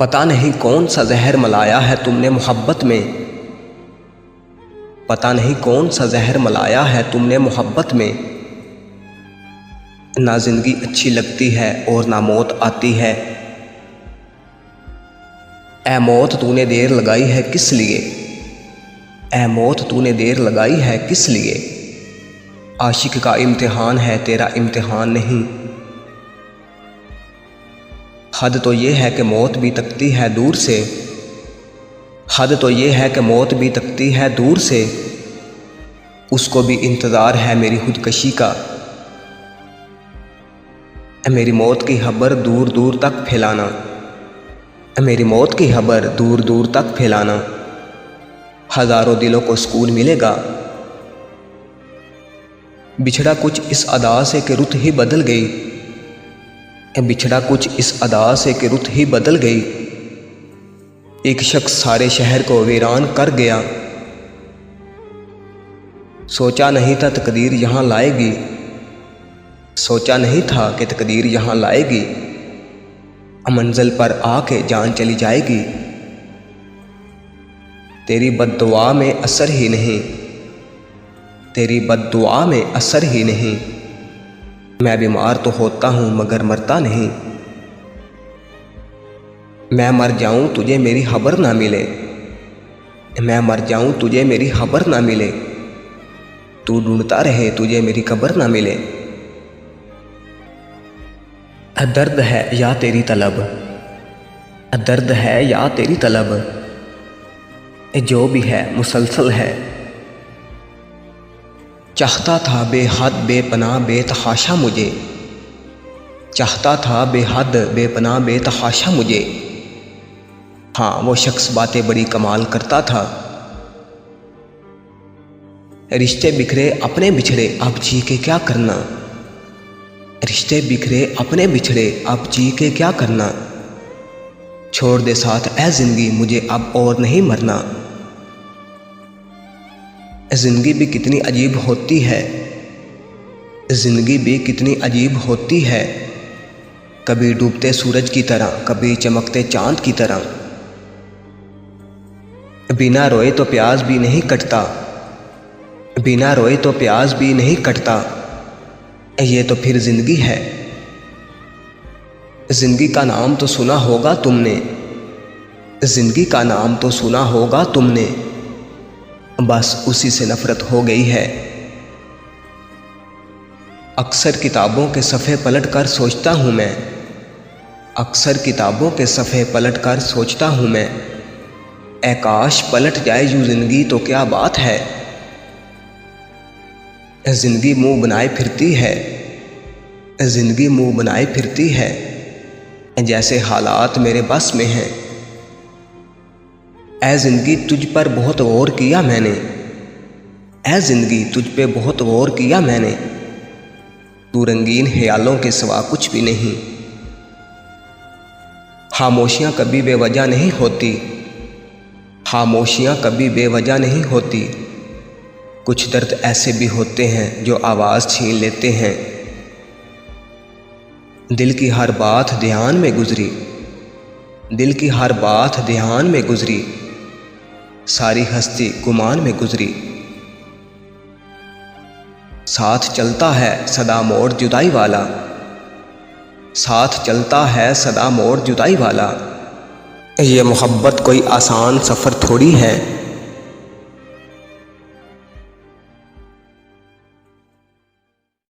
पता नहीं कौन सा जहर मिलाया है तुमने मोहब्बत में, पता नहीं कौन सा जहर मिलाया है तुमने मोहब्बत में। ना जिंदगी अच्छी लगती है और ना मौत आती है। ऐ मौत तूने देर लगाई है किस लिए, ऐ मौत तूने देर लगाई है किस लिए। आशिक का इम्तिहान है तेरा इम्तिहान नहीं। हद तो ये है कि मौत भी तकती है दूर से, हद तो ये है कि मौत भी तकती है दूर से। उसको भी इंतज़ार है मेरी खुदकशी का। मेरी मौत की खबर दूर दूर तक फैलाना, मेरी मौत की खबर दूर दूर तक फैलाना। हज़ारों दिलों को सुकून मिलेगा। बिछड़ा कुछ इस अदा से कि रुत ही बदल गई, बिछड़ा कुछ इस अदा से कि रुत ही बदल गई। एक शख्स सारे शहर को वीरान कर गया। सोचा नहीं था तकदीर यहाँ लाएगी, सोचा नहीं था कि तकदीर यहाँ लाएगी। मंजिल पर आके जान चली जाएगी। तेरी बद्दुआ में असर ही नहीं, तेरी बद्दुआ में असर ही नहीं। मैं बीमार तो होता हूँ मगर मरता नहीं। मैं मर जाऊँ तुझे मेरी खबर ना मिले, मैं मर जाऊँ तुझे मेरी खबर ना मिले। तू ढूंढता रहे तुझे मेरी खबर ना मिले। दर्द है या तेरी तलब, दर्द है या तेरी तलब। जो भी है मुसलसल है। चाहता था बेहद बेपनाह बेतहाशा मुझे, चाहता था बेहद बेपनाह बेतहाशा मुझे। हाँ वो शख्स बातें बड़ी कमाल करता था। रिश्ते बिखरे अपने बिछड़े अब जी के क्या करना, रिश्ते बिखरे अपने बिछड़े अब जी के क्या करना। छोड़ दे साथ ऐ जिंदगी मुझे अब और नहीं मरना। जिंदगी भी कितनी अजीब होती है, जिंदगी भी कितनी अजीब होती है। कभी डूबते सूरज की तरह कभी चमकते चांद की तरह। बिना रोए तो प्यास भी नहीं कटता, बिना रोए तो प्यास भी नहीं कटता। ये तो फिर जिंदगी है। जिंदगी का नाम तो सुना होगा तुमने, जिंदगी का नाम तो सुना होगा तुमने। बस उसी से नफरत हो गई है। अक्सर किताबों के सफ़े पलट कर सोचता हूँ मैं, अक्सर किताबों के सफ़े पलट कर सोचता हूँ मैं। ऐ काश पलट जाए यूँ ज़िंदगी तो क्या बात है। ज़िंदगी मुँह बनाए फिरती है, ज़िंदगी मुँह बनाए फिरती है। जैसे हालात मेरे बस में हैं। ऐ ज़िंदगी तुझ पर बहुत गौर किया मैंने, ऐ ज़िंदगी तुझ पे बहुत गौर किया मैंने। तू रंगीन ख्यालों के सिवा कुछ भी नहीं। खामोशियाँ कभी बेवजह नहीं होती, खामोशियाँ कभी बेवजह नहीं होती। कुछ दर्द ऐसे भी होते हैं जो आवाज़ छीन लेते हैं। दिल की हर बात ध्यान में गुजरी, दिल की हर बात ध्यान में गुजरी। सारी हस्ती गुमान में गुजरी। साथ चलता है सदा मोड़ जुदाई वाला, साथ चलता है सदा मोड़ जुदाई वाला। ये मोहब्बत कोई आसान सफ़र थोड़ी है।